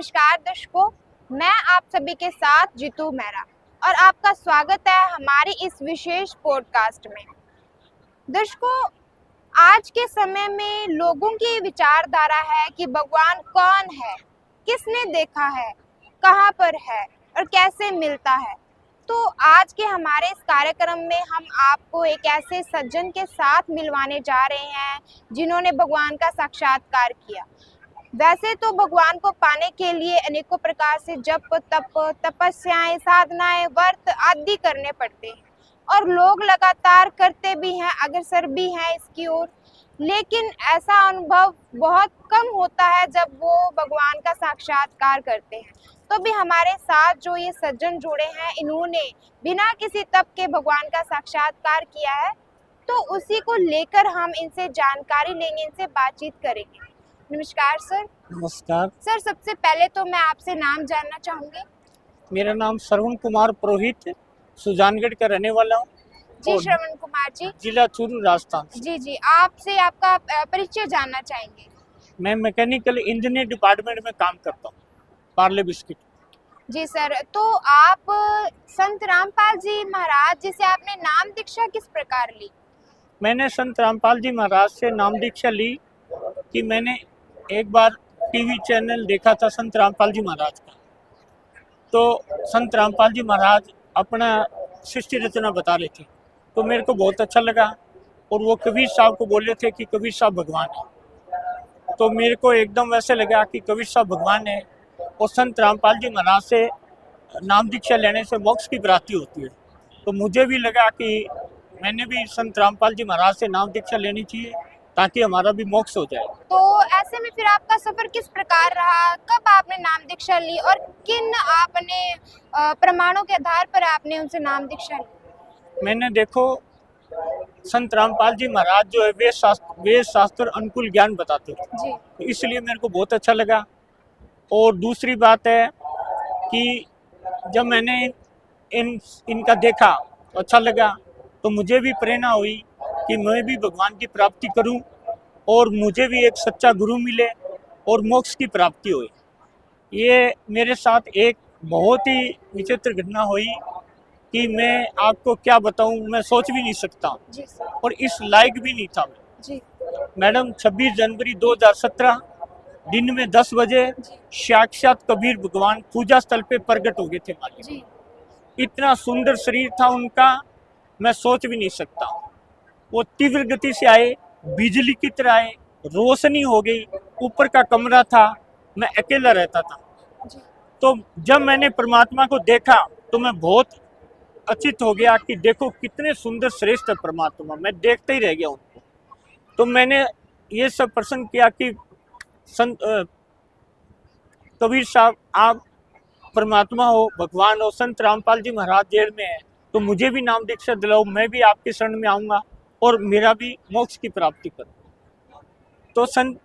नमस्कार दर्शकों, मैं आप सभी के साथ जीतू मेहरा और आपका स्वागत है हमारी इस विशेष पॉडकास्ट में। दर्शकों, आज के समय में लोगों की विचारधारा है कि भगवान कौन है, किसने देखा है, कहाँ पर है और कैसे मिलता है। तो आज के हमारे इस कार्यक्रम में हम आपको एक ऐसे सज्जन के साथ मिलवाने जा रहे हैं जिन्होंने भगवान का साक्षात्कार किया। वैसे तो भगवान को पाने के लिए अनेकों प्रकार से जप तप तपस्याएं साधनाएं व्रत आदि करने पड़ते हैं और लोग लगातार करते भी हैं, अग्रसर भी हैं इसकी ओर। लेकिन ऐसा अनुभव बहुत कम होता है जब वो भगवान का साक्षात्कार करते हैं। तो भी हमारे साथ जो ये सज्जन जुड़े हैं, इन्होंने बिना किसी तप के भगवान का साक्षात्कार किया है, तो उसी को लेकर हम इनसे जानकारी लेंगे, इनसे बातचीत करेंगे। नमस्कार सर। नमस्कार। सर, सबसे पहले तो मैं आपसे नाम जानना चाहूंगी। मेरा नाम श्रवण कुमार पुरोहित है, सुजानगढ़ का रहने वाला हूँ। जी श्रवण कुमार जी, जिला चूरू, राजस्थान। जी आपसे आपका परिचय जानना चाहेंगे। मैं मैकेनिकल इंजीनियर डिपार्टमेंट में काम करता हूँ, पार्ले बिस्किट। जी सर, तो आप संत रामपाल जी महाराज जी से आपने नाम दीक्षा किस प्रकार ली? मैंने संत रामपाल जी महाराज से नाम दीक्षा ली कि मैंने एक बार टीवी चैनल देखा था संत रामपाल जी महाराज का। तो संत रामपाल जी महाराज अपना सृष्टि रचना बता रहे थे, तो मेरे को बहुत अच्छा लगा। और वो कबीर साहब को बोले थे कि कबीर साहब भगवान है। तो मेरे को एकदम वैसे लगा कि कबीर साहब भगवान है और संत रामपाल जी महाराज से नाम दीक्षा लेने से मोक्ष की प्राप्ति होती है। तो मुझे भी लगा कि मैंने भी संत रामपाल जी महाराज से नाम दीक्षा लेनी चाहिए ताकि हमारा भी मोक्ष हो जाए। तो ऐसे में फिर आपका सफर किस प्रकार रहा, कब आपने नाम दीक्षा ली और किन आपने प्रमाणों के आधार पर आपने उनसे नाम दीक्षा ली? मैंने देखो, संत रामपाल जी महाराज जो है वेद शास्त्र अनुकूल ज्ञान बताते थे जी। तो इसलिए मेरे को बहुत अच्छा लगा। और दूसरी बात है कि जब मैंने इनका देखा तो अच्छा लगा, तो मुझे भी प्रेरणा हुई कि मैं भी भगवान की प्राप्ति करूं और मुझे भी एक सच्चा गुरु मिले और मोक्ष की प्राप्ति हुई। ये मेरे साथ एक बहुत ही विचित्र घटना हुई कि मैं आपको क्या बताऊं, मैं सोच भी नहीं सकता जी सर। और इस लायक भी नहीं था मैं। जी। मैडम, 26 जनवरी 2017 दिन में 10 बजे साक्षात कबीर भगवान पूजा स्थल पे प्रकट हो गए थे हमारे। जी। इतना सुंदर शरीर था उनका, मैं सोच भी नहीं सकता। वो तीव्र गति से आए, बिजली की तरह आए, रोशनी हो गई। ऊपर का कमरा था, मैं अकेला रहता था। जी। तो जब मैंने परमात्मा को देखा तो मैं बहुत अचित हो गया कि देखो कितने सुंदर श्रेष्ठ है परमात्मा। मैं देखते ही रह गया उनको। तो मैंने ये सब प्रश्न किया कि संत कबीर साहब, आप परमात्मा हो, भगवान हो, संत रामपाल जी महाराज जेल में है, तो मुझे भी नाम दीक्षा दिलाओ, मैं भी आपके शरण में आऊँगा और मेरा भी मोक्ष की प्राप्ति करूँ। तो संत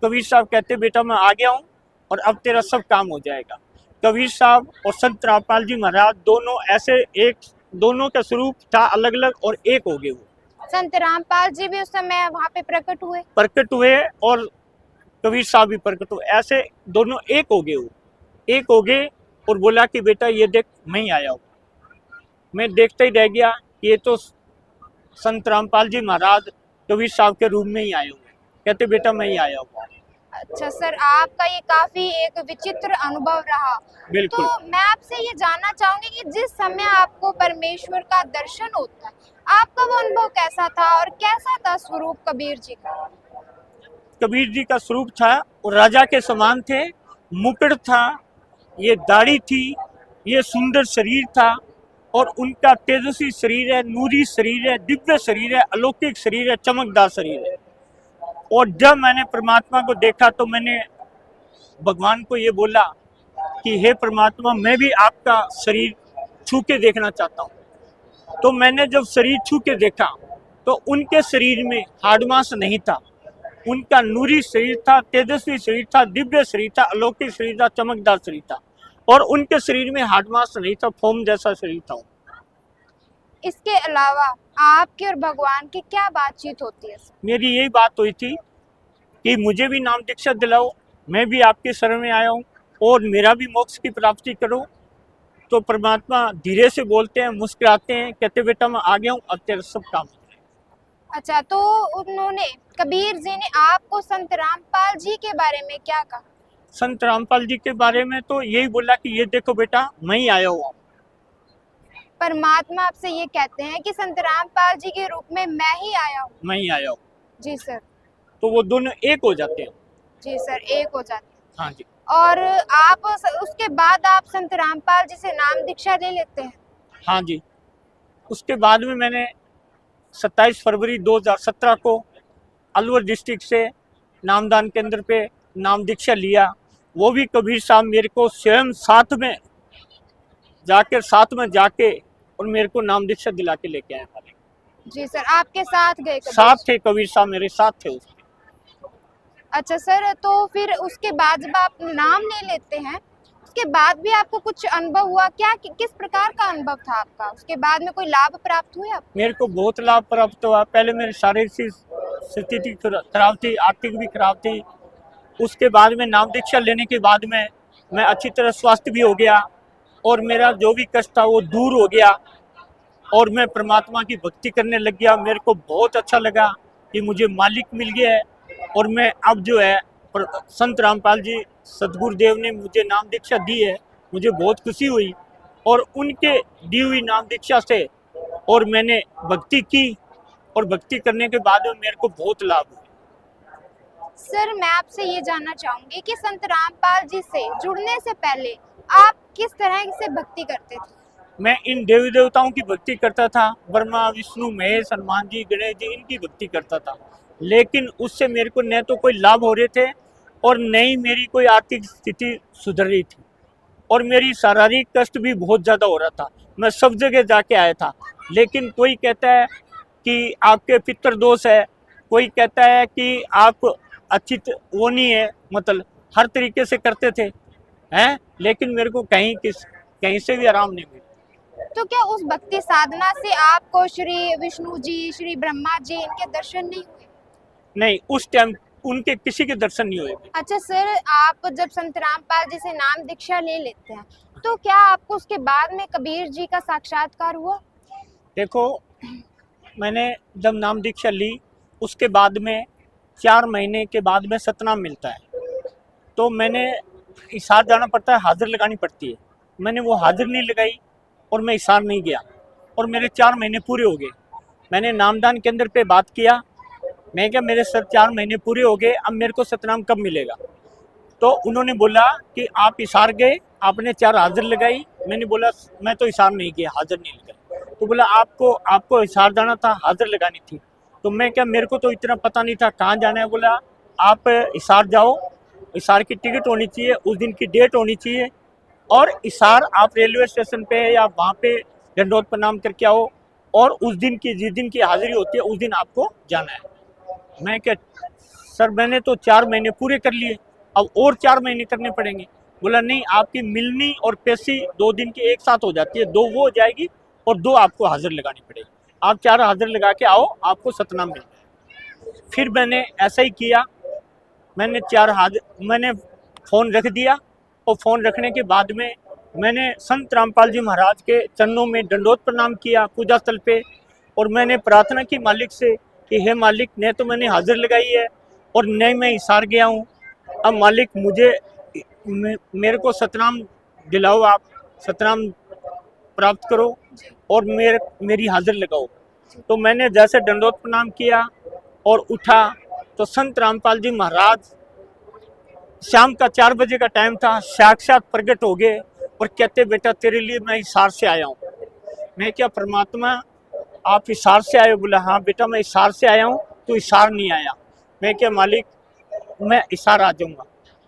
कबीर साहब कहते, बेटा मैं आ गया हूँ और अब तेरा सब काम हो जाएगा। कबीर साहब और संत रामपाल जी महाराज दोनों ऐसे एक, दोनों का स्वरूप था अलग अलग और एक हो गए। वो संत रामपाल जी भी उस समय वहाँ पे प्रकट हुए और कबीर साहब भी प्रकट हुए, ऐसे दोनों एक हो गए। वो एक हो गए और बोला कि बेटा ये देख, मैं ही आया हूँ। मैं देखते ही रह गया, ये तो संत रामपाल जी महाराज कबीर साहब के रूप में ही आए हुए। कहते बेटा मैं ही आया हूँ। अच्छा सर, आपका ये काफी एक विचित्र अनुभव रहा। बिल्कुल। तो मैं आपसे ये जानना चाहूंगी कि जिस समय आपको परमेश्वर का दर्शन होता है, आपका वो अनुभव कैसा था और कैसा था स्वरूप कबीर जी का? कबीर जी का स्वरूप था, वो राजा के समान थे। मुकुट था, ये दाढ़ी थी, ये सुंदर शरीर था और उनका तेजस्वी शरीर है, नूरी शरीर है, दिव्य शरीर है, अलौकिक शरीर है, चमकदार शरीर है। और जब मैंने परमात्मा को देखा तो मैंने भगवान को ये बोला कि हे परमात्मा, मैं भी आपका शरीर छू के देखना चाहता हूँ। तो मैंने जब शरीर छू के देखा तो उनके शरीर में हाड़ मांस नहीं था। उनका नूरी शरीर था, तेजस्वी शरीर था, दिव्य शरीर था, अलौकिक शरीर था, चमकदार शरीर था और उनके शरीर में हाड़ मांस नहीं था, फोम जैसा शरीर था। इसके अलावा आपके और भगवान की क्या बातचीत होती है? मेरी यही बात हुई थी कि मुझे भी नाम दीक्षा दिलाओ, मैं भी आपके शरण में आया हूँ और मेरा भी मोक्ष की प्राप्ति करो। तो परमात्मा धीरे से बोलते हैं, मुस्कुराते हैं, कहते बेटा मैं आ गया हूँ, अब तेरा सब काम। अच्छा, तो उन्होंने, कबीर जी ने आपको संत रामपाल जी के बारे में क्या कहा? संत रामपाल जी के बारे में तो यही बोला कि ये देखो बेटा मैं ही आया हुआ हूँ। परमात्मा आपसे ये कहते हैं कि संत रामपाल जी के रूप में मैं ही आया हूँ। मैं ही आया हूँ। जी सर। तो वो दोनों एक हो जाते हैं। जी सर, एक हो जाते हैं। हाँ जी। और आप उसके बाद आप संत रामपाल जी से नाम दीक्षा ले लेते हैं? हाँ जी, उसके बाद में मैंने 27 फरवरी 2017 को अलवर डिस्ट्रिक्ट से नामदान केंद्र पे नाम दीक्षा लिया। वो भी कबीर साहब मेरे को स्वयं साथ में जाके और मेरे को नाम दीक्षा दिला के लेके आए हमारे। जी सर, आपके साथ गए कबीर? साथ थे कबीर साहब, मेरे साथ थे उसके। अच्छा सर, तो फिर उसके बाद जब आप नाम ले लेते हैं, उसके बाद भी आपको कुछ अनुभव हुआ क्या? किस प्रकार का अनुभव था आपका? उसके बाद में कोई लाभ प्राप्त हुए आपको? मेरे को बहुत लाभ प्राप्त हुआ। पहले मेरी शारीरिक स्थिति खराब थी, आर्थिक भी खराब थी। उसके बाद में नाम दीक्षा लेने के बाद में मैं अच्छी तरह स्वस्थ भी हो गया और मेरा जो भी कष्ट था वो दूर हो गया और मैं परमात्मा की भक्ति करने लग गया। मेरे को बहुत अच्छा लगा कि मुझे मालिक मिल गया है और मैं अब जो है संत रामपाल जी सतगुरुदेव ने मुझे नाम दीक्षा दी है, मुझे बहुत खुशी हुई और उनके दी हुई नाम दीक्षा से और मैंने भक्ति की और भक्ति करने के बाद में मेरे को बहुत लाभ हुआ। सर, मैं आपसे ये जानना चाहूंगी कि संत रामपाल जी से जुड़ने से पहले आप किस तरह से भक्ति करते थे? मैं इन देवी देवताओं की भक्ति करता था, ब्रह्मा विष्णु महेश हनुमान जी गणेश जी, इनकी भक्ति करता था। लेकिन उससे मेरे को न तो कोई लाभ हो रहे थे और न ही मेरी कोई आर्थिक स्थिति सुधर रही थी और मेरी शारीरिक कष्ट भी बहुत ज़्यादा हो रहा था। मैं सब जगह जाके आया था, लेकिन कोई कहता है कि आपके पितृ दोष है, कोई कहता है कि आप अच्छी वो नहीं है, मतलब हर तरीके से करते थे हैं, लेकिन मेरे को कहीं से भी आराम नहीं मिला। तो क्या उस भक्ति साधना से आपको श्री विष्णु जी, श्री ब्रह्मा जी, इनके दर्शन नहीं हुए? नहीं, उस टाइम उनके किसी के दर्शन नहीं हुए। अच्छा सर, आप जब संत रामपाल जी से नाम दीक्षा ले लेते हैं, तो क्या आपको उसके बाद में कबीर जी का साक्षात्कार हुआ? देखो, मैंने जब नाम दीक्षा ली उसके बाद में 4 महीने के बाद में सतनाम मिलता है, तो मैंने हिसार जाना पड़ता है, हाजिर लगानी पड़ती है। मैंने वो हाजिर नहीं लगाई और मैं हिसार नहीं गया और मेरे 4 महीने पूरे हो गए। मैंने नामदान केंद्र पे बात किया, मैं क्या मेरे सर 4 महीने पूरे हो गए, अब मेरे को सतनाम कब मिलेगा? तो उन्होंने बोला कि आप हिसार गए, आपने 4 हाजिर लगाई। मैंने बोला मैं तो हिसार नहीं गया, हाजिर नहीं लगाई। तो बोला आपको हिसार जाना था, हाजिर लगानी थी। तो मैं क्या, मेरे को तो इतना पता नहीं था कहाँ जाना है। बोला आप हिसार जाओ, हिसार की टिकट होनी चाहिए, उस दिन की डेट होनी चाहिए और हिसार आप रेलवे स्टेशन पे या वहाँ पे दंडोत प्रणाम करके आओ और उस दिन की जिस दिन की हाजिरी होती है उस दिन आपको जाना है। मैं क्या सर, मैंने तो 4 महीने पूरे कर लिए, अब और 4 महीने करने पड़ेंगे। बोला नहीं, आपकी मिलनी और पेशी 2 दिन की एक साथ हो जाती है, 2 वो हो जाएगी और 2 आपको हाजिर लगानी पड़ेगी। आप 4 हाजिर लगा के आओ, आपको सतनाम मिल जाए। फिर मैंने ऐसा ही किया, मैंने फ़ोन रख दिया और फ़ोन रखने के बाद में मैंने संत रामपाल जी महाराज के चरणों में दंडोत प्रणाम किया पूजा स्थल पे और मैंने प्रार्थना की मालिक से कि हे मालिक, न तो मैंने हाजिर लगाई है और न मैं हिसार गया हूँ। अब मालिक मेरे को सतनाम दिलाओ, आप सतनाम प्राप्त करो और मेरी हाजिर लगाओ। तो मैंने जैसे दंडोत प्रणाम किया और उठा तो संत रामपाल जी महाराज, शाम का 4 बजे का टाइम था, साक्षात प्रकट हो गए और कहते बेटा तेरे लिए मैं हिसार से आया हूँ। मैं क्या परमात्मा आप हिसार से आए? बोला हाँ बेटा मैं हिसार से आया हूँ, तो हिसार नहीं आया। मैं क्या मालिक मैं हिसार आ जाऊँगा।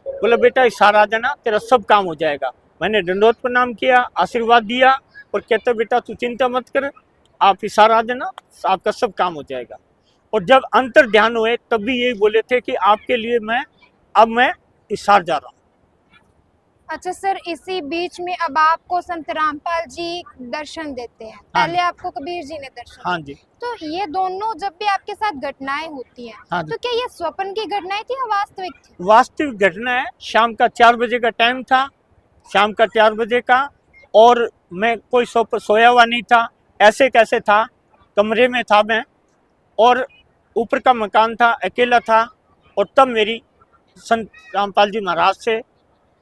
बोला बेटा हिसार आ जाना, तेरा सब काम हो जाएगा। मैंने दंडोत प्रणाम किया, आशीर्वाद दिया और कहते बेटा तू चिंता मत कर, आप हिसार आ जाना, आपका सब काम हो जाएगा। और जब अंतर ध्यान हुए तब भी यही बोले थे कि आपके लिए मैं हिसार जा रहा हूँ। अच्छा सर, इसी बीच में अब आपको संत रामपाल जी दर्शन देते हैं, हाँ पहले आपको कबीर जी ने दर्शन हाँ दिए। जी। तो ये दोनों जब भी आपके साथ घटनाएं होती हैं, हाँ जी। तो क्या ये स्वप्न की घटनाएं थी या वास्तविक थी? वास्तविक घटना है। शाम का 4 बजे का टाइम था, शाम का 4 बजे का, और मैं कोई सोया हुआ नहीं था, ऐसे कैसे था, कमरे में था मैं, और ऊपर का मकान था, अकेला था, और तब मेरी संत रामपाल जी महाराज से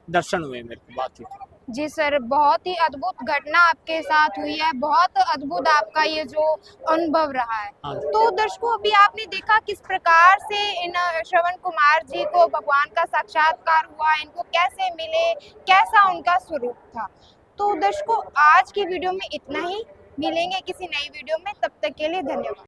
दर्शन हुए, मेरे को बात हुई। जी सर, बहुत ही अद्भुत घटना आपके साथ हुई है, बहुत अद्भुत आपका ये जो अनुभव रहा है। हाँ। तो दर्शकों, अभी आपने देखा किस प्रकार से इन श्रवण कुमार जी को भगवान का साक्षात्कार हुआ, इनको कैसे मिले, कैसा उनका स्वरूप था। तो दर्शकों, आज की वीडियो में इतना ही, मिलेंगे किसी नई वीडियो में, तब तक के लिए धन्यवाद।